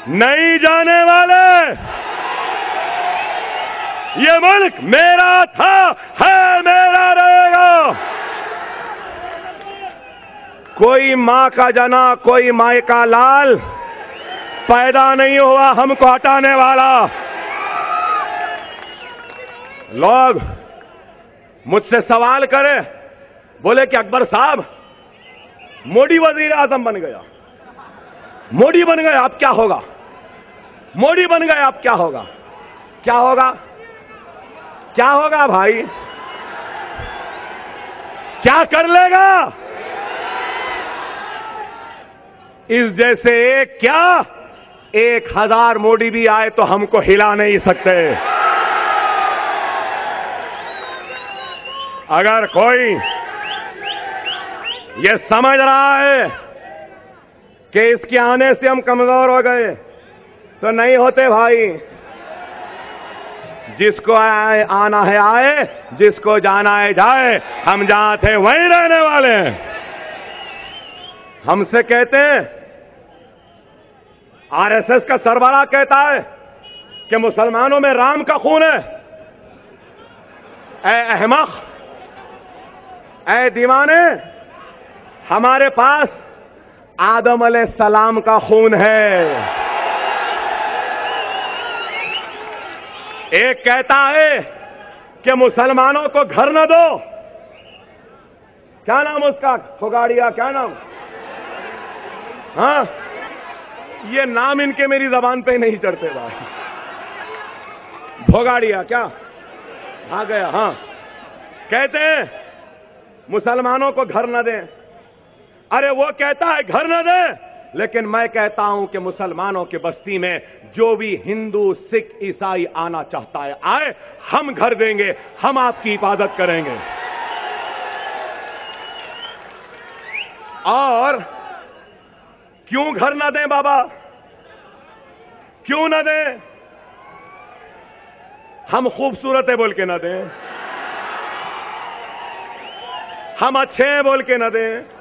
नहीं जाने वाले। ये मुल्क मेरा था, है, मेरा रहेगा। कोई मां का जना, कोई माए का लाल पैदा नहीं हुआ हमको हटाने वाला। लोग मुझसे सवाल करें, बोले कि अकबर साहब मोदी वजीर आजम बन गया, मोदी बन गया, अब क्या होगा? मोदी बन गया, अब क्या होगा? क्या होगा? क्या होगा भाई? क्या कर लेगा? इस जैसे एक क्या 1000 मोदी भी आए तो हमको हिला नहीं सकते। अगर कोई ये समझ रहा है कि इसके आने से हम कमजोर हो गए, तो नहीं होते भाई। जिसको आना है आए, जिसको जाना है जाए। हम जहां थे वहीं रहने वाले हैं। हमसे कहते हैं, आरएसएस का सरबराह कहता है कि मुसलमानों में राम का खून है। ऐ अहमक, ऐ दीवाने, हमारे पास आदम अलैहिस्सलाम का खून है। एक कहता है कि मुसलमानों को घर न दो। क्या नाम उसका? फोगाड़िया, क्या नाम? हाँ, ये नाम इनके मेरी जबान पे नहीं चढ़ते भाई। भोगाड़िया क्या? आ गया। हाँ, कहते हैं मुसलमानों को घर न दें। अरे वो कहता है घर न दें, लेकिन मैं कहता हूं कि मुसलमानों की बस्ती में जो भी हिंदू, सिख, ईसाई आना चाहता है आए, हम घर देंगे, हम आपकी हिफाजत करेंगे। और क्यों घर न दें बाबा? क्यों न दें? हम खूबसूरत है बोल के न दें, हम अच्छे हैं बोल के न दें,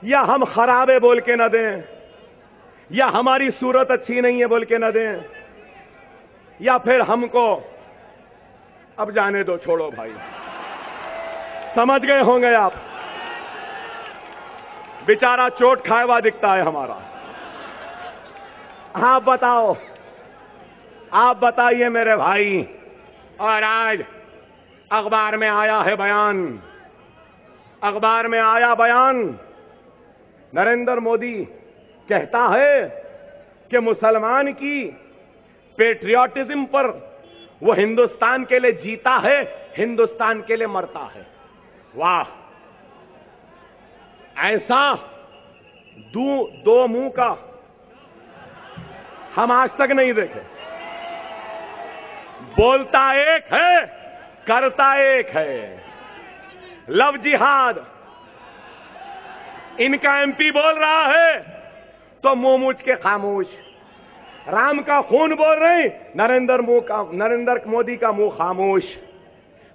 या हम खराब है बोल के न दें, या हमारी सूरत अच्छी नहीं है बोल के न दें, या फिर हमको अब जाने दो, छोड़ो भाई। समझ गए होंगे आप। बेचारा चोट खाए हुआ दिखता है हमारा। आप बताओ, आप बताइए मेरे भाई। और आज अखबार में आया है बयान, अखबार में आया बयान, नरेंद्र मोदी कहता है कि मुसलमान की पेट्रियाटिज्म पर वो हिंदुस्तान के लिए जीता है, हिंदुस्तान के लिए मरता है। वाह, ऐसा दो मुंह का हम आज तक नहीं देखे। बोलता एक है, करता एक है। लव जिहाद, इनका एमपी बोल रहा है तो मुंह मूछ के खामोश। राम का खून बोल रहे, नरेंद्र मोदी का मुंह खामोश।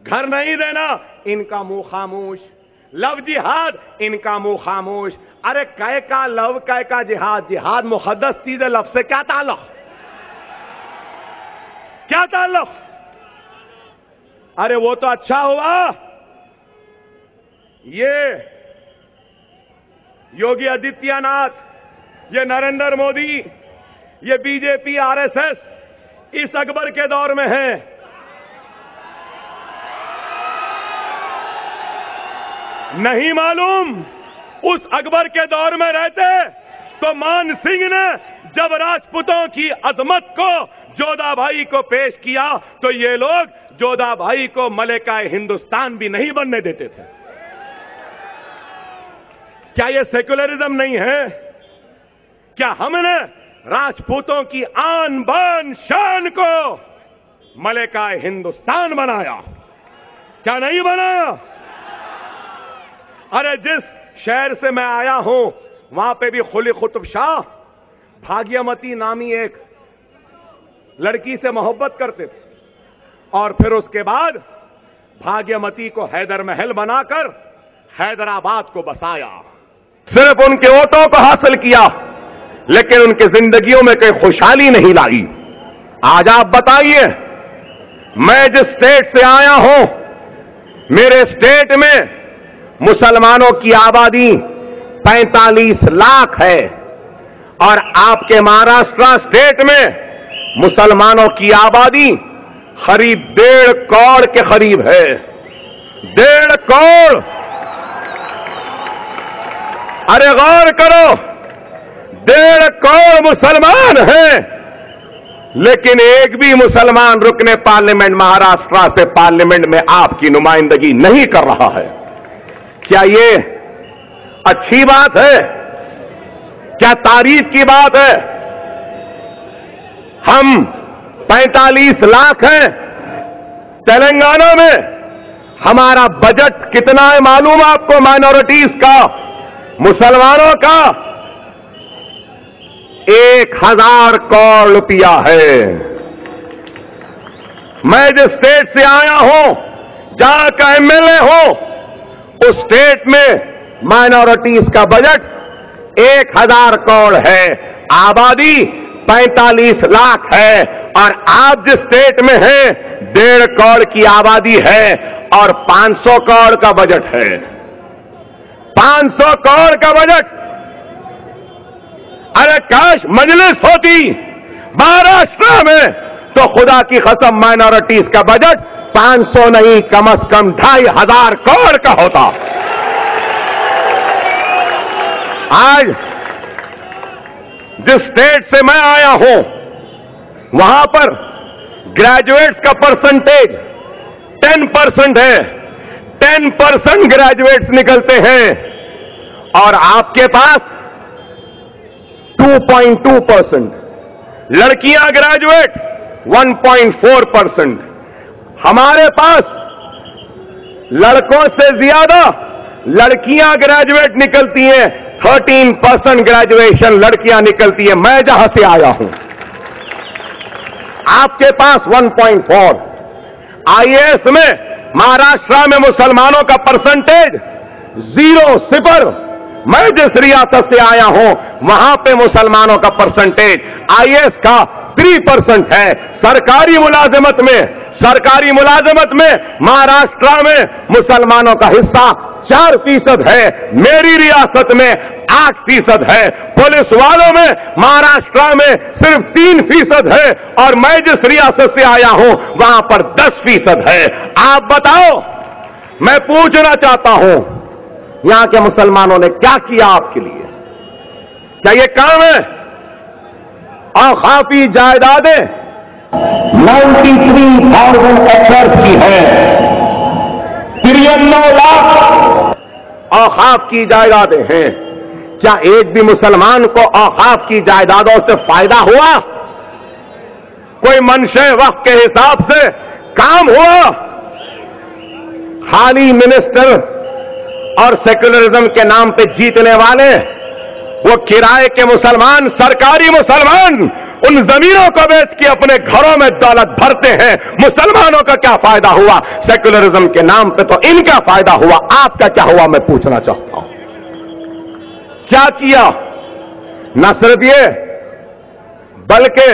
घर नहीं देना, इनका मुंह खामोश। लव जिहाद, इनका मुंह खामोश। अरे कै का लव, कै का जिहाद? जिहाद मुकद्दस चीज है, लव से क्या ताल्लुक? क्या ताल्लुक? अरे वो तो अच्छा हुआ ये योगी आदित्यनाथ, ये नरेंद्र मोदी, ये बीजेपी, आरएसएस इस अकबर के दौर में है। नहीं मालूम, उस अकबर के दौर में रहते तो मान सिंह ने जब राजपूतों की अजमत को जोधा भाई को पेश किया तो ये लोग जोधा भाई को मलिका हिंदुस्तान भी नहीं बनने देते थे। क्या ये सेक्युलरिज्म नहीं है? क्या हमने राजपूतों की आन बान शान को मलिका हिंदुस्तान बनाया? क्या नहीं बनाया? अरे जिस शहर से मैं आया हूं वहां पे भी कुली कुतुब शाह भाग्यमती नामी एक लड़की से मोहब्बत करते थे और फिर उसके बाद भाग्यमती को हैदर महल बनाकर हैदराबाद को बसाया। सिर्फ उनके वोटों को हासिल किया, लेकिन उनकी जिंदगियों में कोई खुशहाली नहीं लाई। आज आप बताइए, मैं जिस स्टेट से आया हूं, मेरे स्टेट में मुसलमानों की आबादी 45 लाख है और आपके महाराष्ट्र स्टेट में मुसलमानों की आबादी करीब 1.5 करोड़ के करीब है। 1.5 करोड़। अरे गौर करो, 1.5 करोड़ मुसलमान हैं, लेकिन एक भी मुसलमान रुकने पार्लियामेंट महाराष्ट्र से पार्लियामेंट में आपकी नुमाइंदगी नहीं कर रहा है। क्या ये अच्छी बात है? क्या तारीफ की बात है? हम 45 लाख हैं तेलंगाना में। हमारा बजट कितना है मालूम आपको? माइनॉरिटीज का, मुसलमानों का 1000 करोड़ रुपया है। मैं जिस स्टेट से आया हूं, जहां का एमएलए हूं, उस स्टेट में माइनॉरिटीज का बजट 1000 करोड़ है, आबादी 45 लाख है। और आप जिस स्टेट में हैं 1.5 करोड़ की आबादी है और 500 करोड़ का बजट है। 500 करोड़ का बजट। अरे काश मजलिस होती महाराष्ट्र में, तो खुदा की कसम माइनॉरिटीज का बजट 500 नहीं, कम से कम 2500 करोड़ का होता। आज जिस स्टेट से मैं आया हूं, वहां पर ग्रेजुएट्स का परसेंटेज 10% है। 10% ग्रेजुएट्स निकलते हैं और आपके पास 2.2%। लड़कियां ग्रेजुएट 1.4%। हमारे पास लड़कों से ज्यादा लड़कियां ग्रेजुएट निकलती हैं। 13% ग्रेजुएशन लड़कियां निकलती है। मैं जहां से आया हूं, आपके पास 1.4। आईएएस में महाराष्ट्र में मुसलमानों का परसेंटेज 0। मैं जिस रियासत से आया हूं, वहां पे मुसलमानों का परसेंटेज आईएएस का 3% है। सरकारी मुलाजमत में महाराष्ट्र में मुसलमानों का हिस्सा 4% है। मेरी रियासत में 8% है। पुलिस वालों में महाराष्ट्र में सिर्फ 3% है और मैं जिस रियासत से आया हूं वहां पर 10% है। आप बताओ, मैं पूछना चाहता हूं, यहां के मुसलमानों ने क्या किया आपके लिए? क्या ये काम है? औकाफी जायदादें 93,000 एकड़ की है। 93 लाख औकाफ की जायदादें हैं। क्या एक भी मुसलमान को औकाफ की जायदादों से फायदा हुआ? कोई मनशे वक्त के हिसाब से काम हुआ? खाली मिनिस्टर और सेक्युलरिज्म के नाम पे जीतने वाले, वो किराए के मुसलमान, सरकारी मुसलमान उन जमीनों को बेच के अपने घरों में दौलत भरते हैं। मुसलमानों का क्या फायदा हुआ? सेक्युलरिज्म के नाम पे तो इनका फायदा हुआ। आपका क्या हुआ? मैं पूछना चाहता हूं, क्या किया? न सिर्फ ये, बल्कि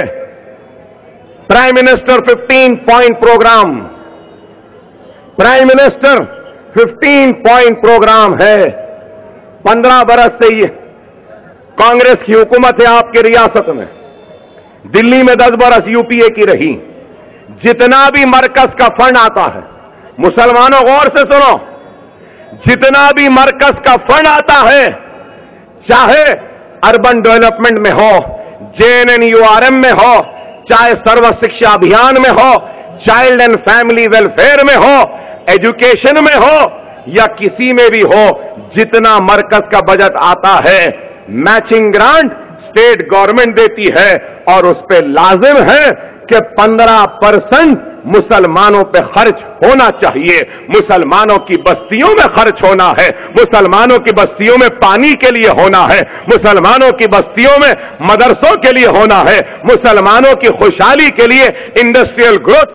prime minister 15 point programme, prime minister 15 point programme है। 15 बरस से ये कांग्रेस की हुकूमत है आपकी रियासत में। दिल्ली में 10 बरस यूपीए की रही। जितना भी मरकज का फंड आता है, मुसलमानों गौर से सुनो, जितना भी मरकज का फंड आता है, चाहे अर्बन डेवलपमेंट में हो, JNNURM में हो, चाहे सर्व शिक्षा अभियान में हो, चाइल्ड एंड फैमिली वेलफेयर में हो, एजुकेशन में हो या किसी में भी हो, जितना मरकज का बजट आता है, मैचिंग ग्रांट स्टेट गवर्नमेंट देती है और उस पर लाजिम है कि 15% मुसलमानों पे खर्च होना चाहिए। मुसलमानों की बस्तियों में खर्च होना है, मुसलमानों की बस्तियों में पानी के लिए होना है, मुसलमानों की बस्तियों में मदरसों के लिए होना है, मुसलमानों की खुशहाली के लिए इंडस्ट्रियल ग्रोथ